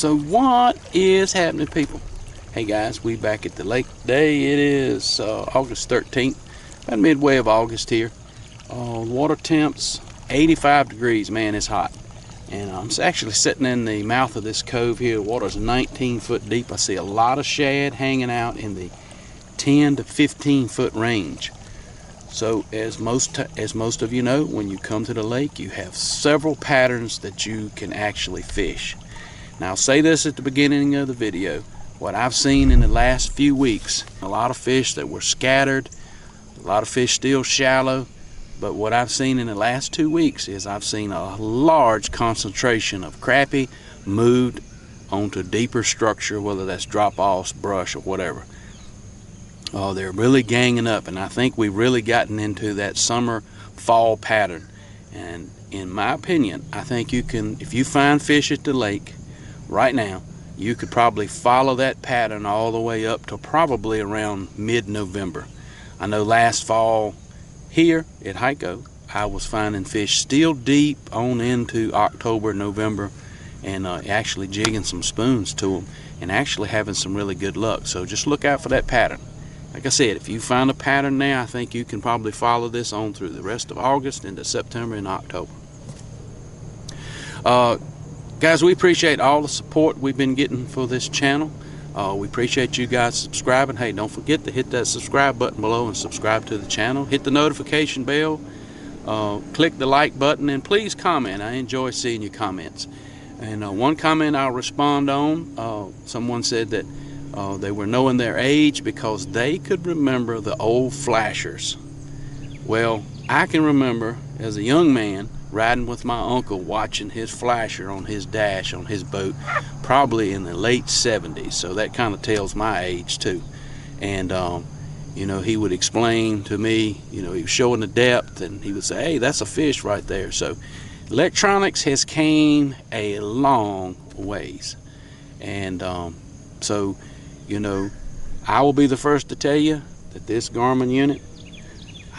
So what is happening, people? Hey guys, we back at the lake today. It is August 13th, about midway of August here. Water temps 85 degrees. Man, it's hot. And I'm actually sitting in the mouth of this cove here. The water's 19 foot deep. I see a lot of shad hanging out in the 10 to 15 foot range. So as most of you know, when you come to the lake, you have several patterns that you can actually fish. Now I'll say this at the beginning of the video. What I've seen in the last few weeks, a lot of fish that were scattered, a lot of fish still shallow, but what I've seen in the last 2 weeks is I've seen a large concentration of crappie moved onto deeper structure, whether that's drop-offs, brush, or whatever. They're really ganging up, and I think we've really gotten into that summer-fall pattern. And in my opinion, I think you can, if you find fish at the lake right now, you could probably follow that pattern all the way up to probably around mid-November. I know last fall here at Hyco, I was finding fish still deep on into October, November, and actually jigging some spoons to them and actually having some really good luck. So just look out for that pattern. Like I said, if you find a pattern now, I think you can probably follow this on through the rest of August into September and October. Guys, we appreciate all the support we've been getting for this channel. We appreciate you guys subscribing. Hey, don't forget to hit that subscribe button below and subscribe to the channel. Hit the notification bell. Click the like button, and please comment. I enjoy seeing your comments. And one comment I'll respond on, someone said that they were knowing their age because they could remember the old flashers. Well, I can remember as a young man riding with my uncle, watching his flasher on his dash on his boat, probably in the late 70s. So that kind of tells my age too. And you know, he would explain to me, you know, he was showing the depth, and he would say, hey, that's a fish right there. So electronics has came a long ways. And so, you know, I will be the first to tell you that this Garmin unit,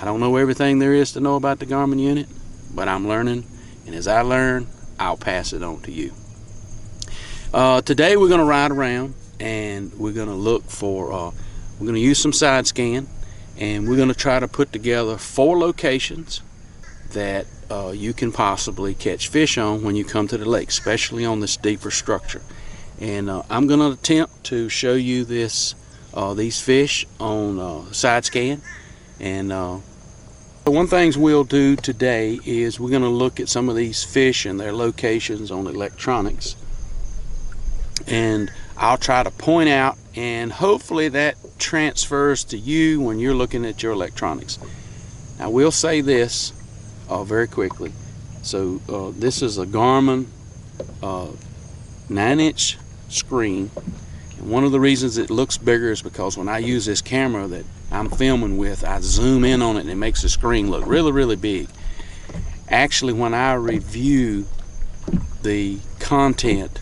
I don't know everything there is to know about the Garmin unit, but I'm learning, and as I learn, I'll pass it on to you. Today we're going to ride around, and we're going to look for, we're going to use some side scan, and we're going to try to put together 4 locations that you can possibly catch fish on when you come to the lake, especially on this deeper structure. And I'm going to attempt to show you this, these fish on side scan. And one thing we'll do today is we're going to look at some of these fish and their locations on electronics, and I'll try to point out, and hopefully that transfers to you when you're looking at your electronics. Now we'll say this very quickly. So this is a Garmin 9-inch screen, and one of the reasons it looks bigger is because when I use this camera that I'm filming with, I zoom in on it and it makes the screen look really, really big. Actually, when I review the content,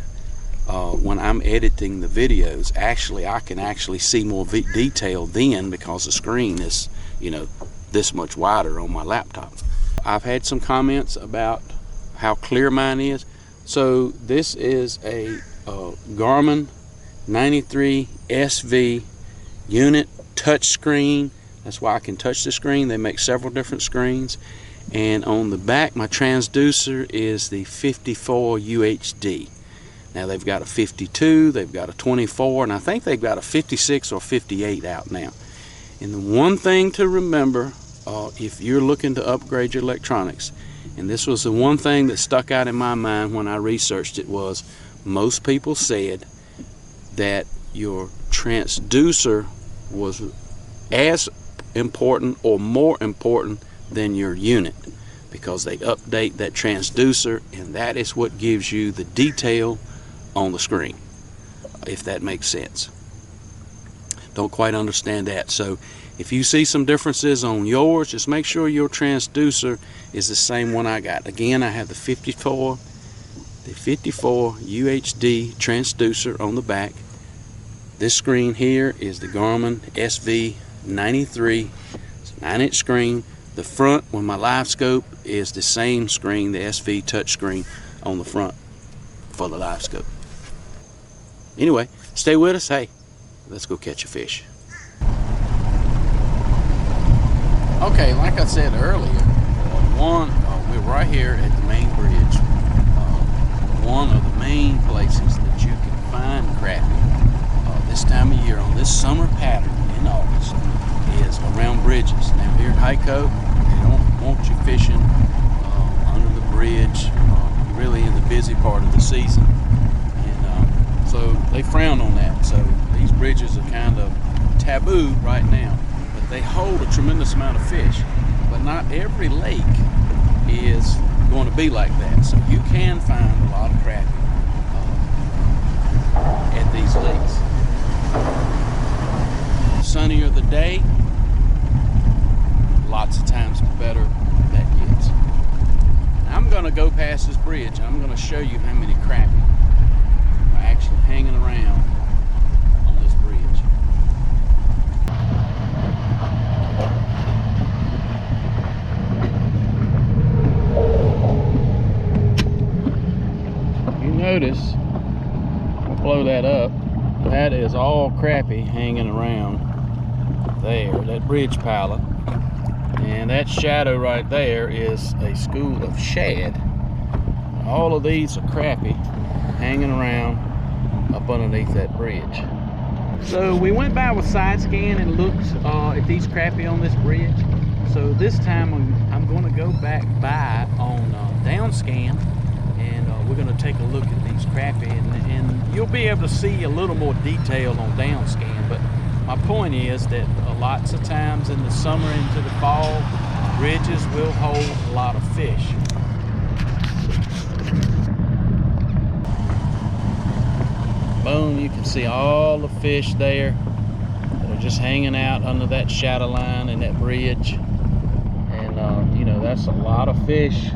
when I'm editing the videos, actually I can actually see more detail then, because the screen is, you know, this much wider on my laptop. I've had some comments about how clear mine is. So this is a Garmin 93 SV unit touch screen. That's why I can touch the screen. They make several different screens, and on the back my transducer is the 54 UHD. Now they've got a 52, they've got a 24, and I think they've got a 56 or 58 out now. And the one thing to remember, if you're looking to upgrade your electronics, and this was the one thing that stuck out in my mind when I researched it, was most people said that your transducer was as important or more important than your unit, because they update that transducer, and that is what gives you the detail on the screen, if that makes sense. Don't quite understand that. So if you see some differences on yours, just make sure your transducer is the same one I got. Again, I have the 54 UHD transducer on the back. This screen here is the Garmin SV93. It's a 9-inch screen. The front, with my live scope, is the same screen, the SV touch screen on the front for the live scope. Anyway, stay with us. Hey, let's go catch a fish. Okay, like I said earlier, we're right here at the main bridge. One of the main places that you can find crappie this time of year on this summer pattern in August is around bridges. Now here at Hyco, they don't want you fishing under the bridge, really in the busy part of the season, and so they frown on that. So these bridges are kind of taboo right now, but they hold a tremendous amount of fish. But not every lake is going to be like that. So you can find a lot of crappie at these lakes. The sunnier the day, lots of times the better that gets. Now I'm going to go past this bridge and I'm going to show you how many crappie are actually hanging around on this bridge. Notice, I'll blow that up, that is all crappie hanging around there, that bridge pilot, and that shadow right there is a school of shad. All of these are crappie hanging around up underneath that bridge. So we went by with side scan and looked at these crappie on this bridge. So this time I'm going to go back by on down scan, and we're going to take a look at these crappie, and you'll be able to see a little more detail on down scan. But my point is that lots of times in the summer into the fall, bridges will hold a lot of fish. Boom, you can see all the fish there that are just hanging out under that shadow line in that bridge, and you know, that's a lot of fish.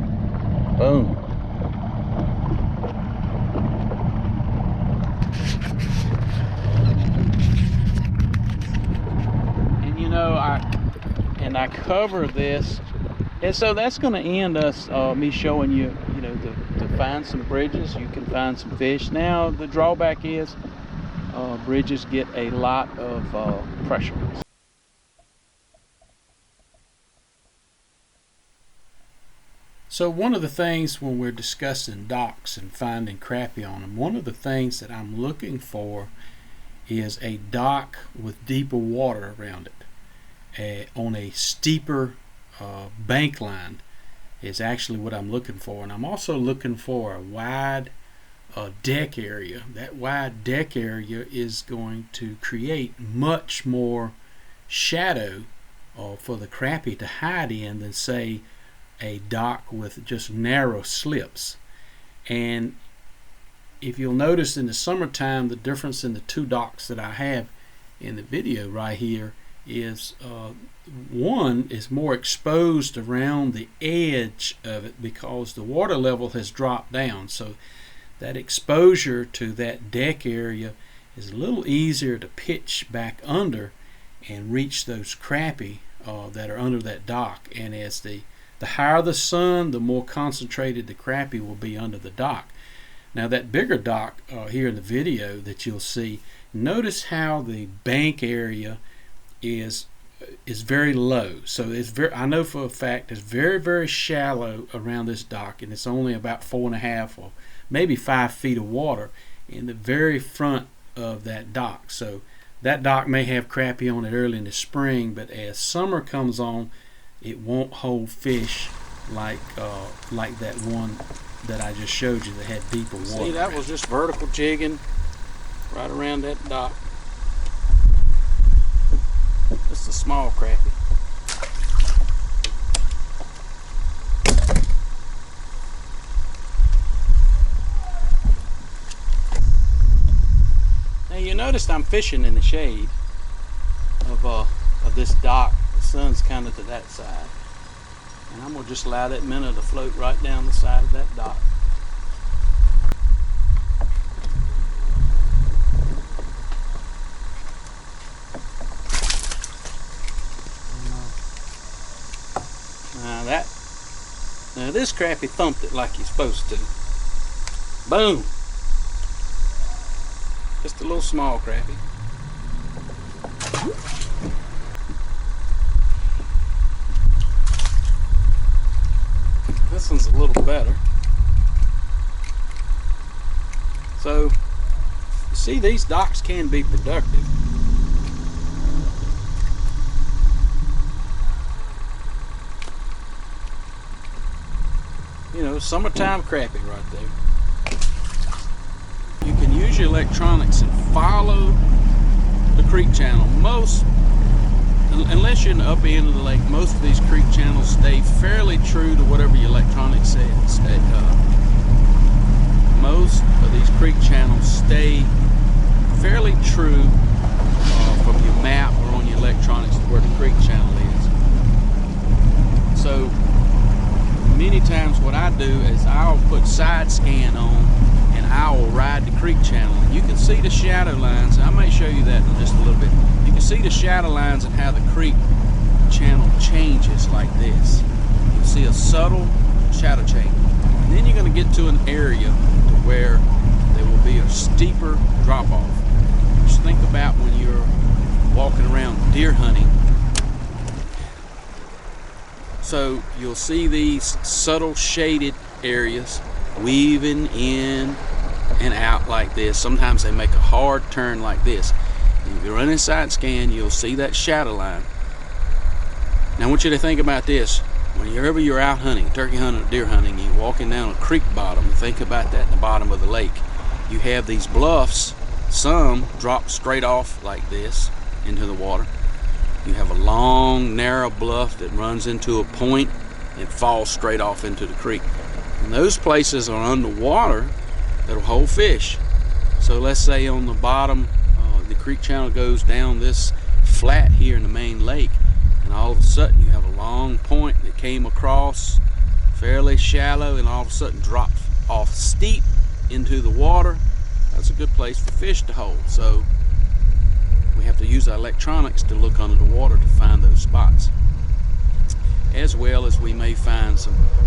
Boom. I cover this, and so that's going to end us me showing you, to find some bridges. You can find some fish. Now the drawback is bridges get a lot of pressure. So one of the things when we're discussing docks and finding crappie on them, one of the things that I'm looking for is a dock with deeper water around it. On a steeper bank line is actually what I'm looking for, and I'm also looking for a wide deck area. That wide deck area is going to create much more shadow for the crappie to hide in than, say, a dock with just narrow slips. And if you'll notice in the summertime, the difference in the two docks that I have in the video right here is one is more exposed around the edge of it because the water level has dropped down, so that exposure to that deck area is a little easier to pitch back under and reach those crappie that are under that dock. And as the higher the sun, the more concentrated the crappie will be under the dock. Now that bigger dock here in the video that you'll see, notice how the bank area is very low. So it's I know for a fact it's very, very shallow around this dock, and it's only about 4.5 or maybe 5 feet of water in the very front of that dock. So that dock may have crappie on it early in the spring, but as summer comes on, it won't hold fish like that one that I just showed you that had deeper water. See, that was just vertical jigging right around that dock. Just a small crappie. Now you noticed I'm fishing in the shade of this dock. The sun's kind of to that side, and I'm gonna just allow that minnow to float right down the side of that dock. Now this crappie thumped it like he's supposed to. Boom. Just a little small crappie. This one's a little better. So, you see, these docks can be productive. You know, summertime crappie right there. You can use your electronics and follow the creek channel. Unless you're in the upper end of the lake, most of these creek channels stay fairly true to whatever your electronics say. Most of these creek channels stay fairly true from your map or on your electronics to where the creek channel is. So many times what I do is I'll put side scan on and I will ride the creek channel. And you can see the shadow lines. I may show you that in just a little bit. You can see the shadow lines and how the creek channel changes like this. You can see a subtle shadow change. And then you're going to get to an area to where there will be a steeper drop off. Just think about when you're walking around deer hunting. So you'll see these subtle shaded areas weaving in and out like this. Sometimes they make a hard turn like this. And if you're running side scan, you'll see that shadow line. Now I want you to think about this. Whenever you're out hunting, turkey hunting, deer hunting, you're walking down a creek bottom, think about that in the bottom of the lake. You have these bluffs, some drop straight off like this into the water. You have a long, narrow bluff that runs into a point and falls straight off into the creek. And those places are underwater that'll hold fish. So let's say on the bottom, the creek channel goes down this flat here in the main lake, and all of a sudden you have a long point that came across fairly shallow and all of a sudden drops off steep into the water. That's a good place for fish to hold. So we have to use our electronics to look under the water to find those spots, as well as we may find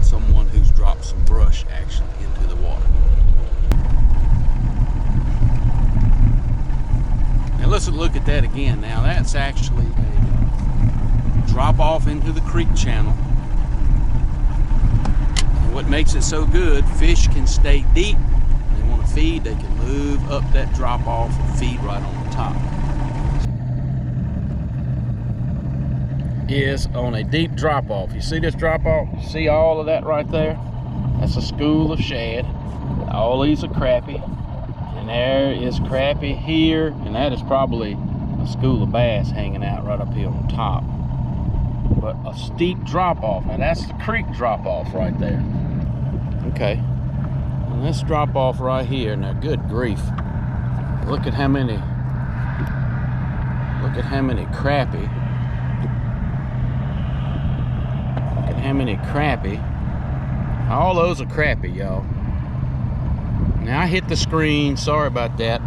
someone who's dropped some brush actually into the water. Now let's look at that again. Now that's actually a drop off into the creek channel. And what makes it so good, fish can stay deep. When they want to feed, they can move up that drop off and feed right on the top. Is on a deep drop off. You see this drop off? You see all of that right there? That's a school of shad. All these are crappie. And there is crappie here, and that is probably a school of bass hanging out right up here on top. But a steep drop off. Now that's the creek drop off right there. Okay. And this drop off right here, now good grief. Look at how many crappie. How many crappie. All those are crappie, y'all. Now I hit the screen, sorry about that.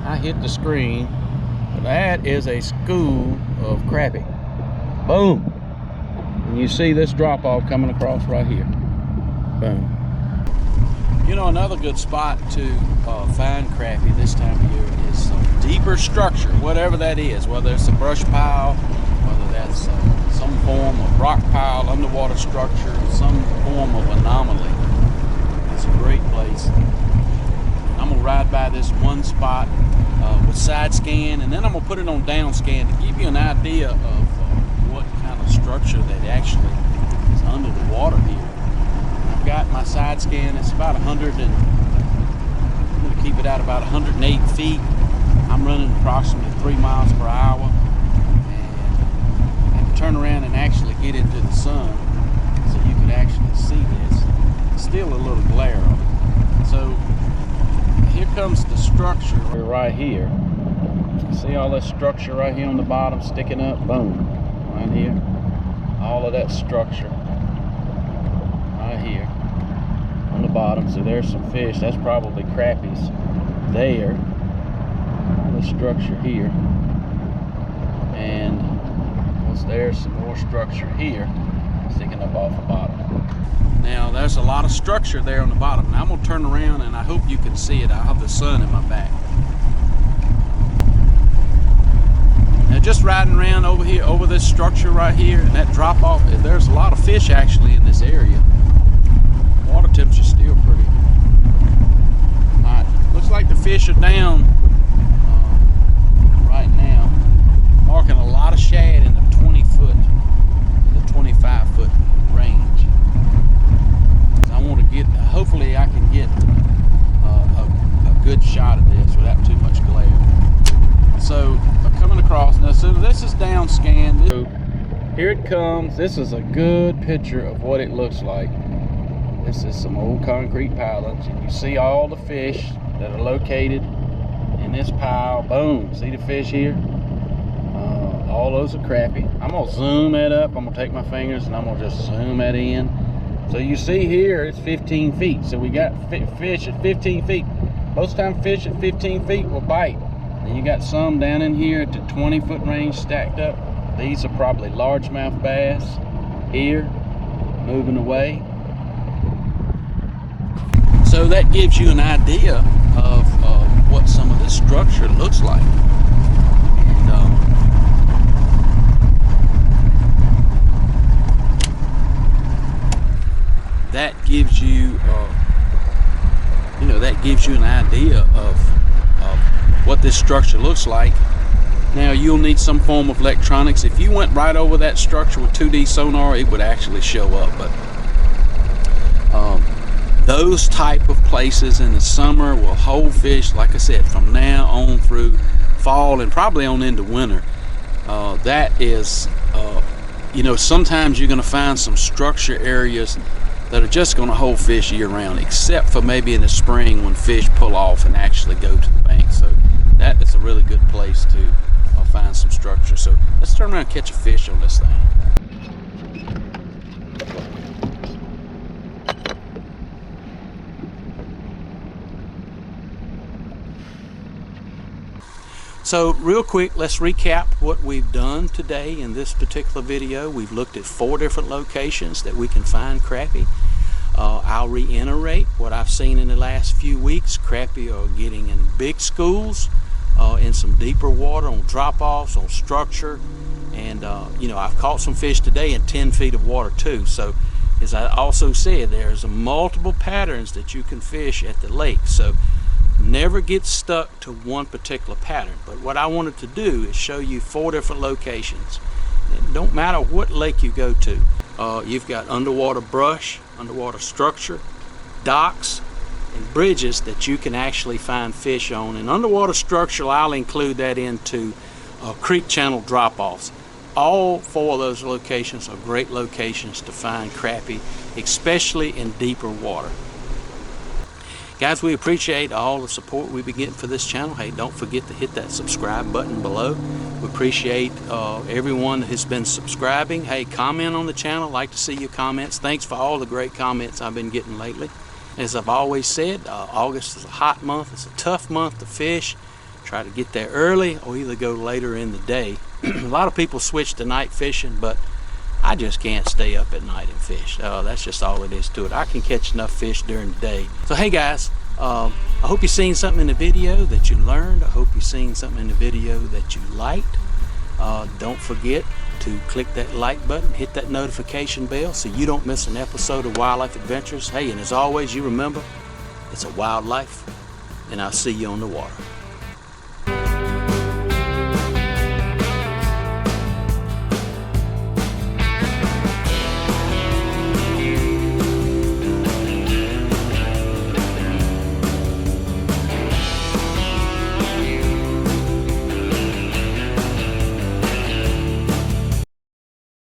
I hit the screen, but that is a school of crappie. Boom. And you see this drop off coming across right here. Boom. You know, another good spot to find crappie this time of year is some deeper structure, whatever that is, whether it's a brush pile, whether that's some form of rock pile, underwater structure, some form of anomaly. It's a great place. I'm gonna ride by this one spot with side scan, and then I'm gonna put it on down scan to give you an idea of what kind of structure that actually is under the water here. I've got my side scan. It's about 100 and I'm going to keep it at about 108 feet. I'm running approximately 3 miles per hour, and I can turn around and actually get into the sun so you can actually see this. It's still a little glare on it. So here comes the structure right here. See all that structure right here on the bottom sticking up? Boom. Right here. All of that structure right here on the bottom. So there's some fish. That's probably crappies there. The structure here, and once there's some more structure here sticking up off the bottom. Now there's a lot of structure there on the bottom. Now I'm gonna turn around and I hope you can see it. I have the sun in my back. Now just riding around over here, over this structure right here, and that drop off, there's a lot of fish actually in this area. Water temperature's still pretty. Alright, looks like the fish are down right now, marking a lot of shad in the 20-foot, the 25-foot range. I want to get, hopefully I can get a good shot of this without too much glare. So I'm coming across now, so this is down scan. So here it comes. This is a good picture of what it looks like. This is some old concrete pilings, and you see all the fish that are located in this pile. Boom, see the fish here? All those are crappie. I'm gonna zoom that up. I'm gonna take my fingers and I'm gonna just zoom that in. So you see here, it's 15 feet. So we got fish at 15 feet. Most time fish at 15 feet will bite. And you got some down in here at the 20-foot range stacked up. These are probably largemouth bass here, moving away. So that gives you an idea of what some of this structure looks like. And, that gives you, that gives you an idea of what this structure looks like. Now you'll need some form of electronics. If you went right over that structure with 2D sonar, it would actually show up. But those type of places in the summer will hold fish, like I said, from now on through fall and probably on into winter. That is, sometimes you're going to find some structure areas that are just going to hold fish year round, except for maybe in the spring when fish pull off and actually go to the bank. So that is a really good place to find some structure. So let's turn around and catch a fish on this thing. So real quick, let's recap what we've done today in this particular video. We've looked at 4 different locations that we can find crappie. I'll reiterate what I've seen in the last few weeks. Crappie are getting in big schools, in some deeper water, on drop-offs, on structure. And, I've caught some fish today in 10 feet of water too. So as I also said, there's multiple patterns that you can fish at the lake. So never get stuck to one particular pattern. But what I wanted to do is show you 4 different locations. It don't matter what lake you go to. You've got underwater brush, underwater structure, docks, and bridges that you can actually find fish on. And underwater structure, I'll include that into creek channel drop-offs. All 4 of those locations are great locations to find crappie, especially in deeper water. Guys, we appreciate all the support we've been getting for this channel. Hey, don't forget to hit that subscribe button below. We appreciate everyone who's been subscribing. Hey, comment on the channel. Like to see your comments. Thanks for all the great comments I've been getting lately. As I've always said, August is a hot month. It's a tough month to fish. Try to get there early or either go later in the day. A lot of people switch to night fishing, but I just can't stay up at night and fish. That's just all it is to it. I can catch enough fish during the day. So hey guys, I hope you've seen something in the video that you learned. I hope you've seen something in the video that you liked. Don't forget to click that like button, hit that notification bell so you don't miss an episode of Wildlife Adventures. Hey, and as always, you remember, it's a wild life, and I'll see you on the water.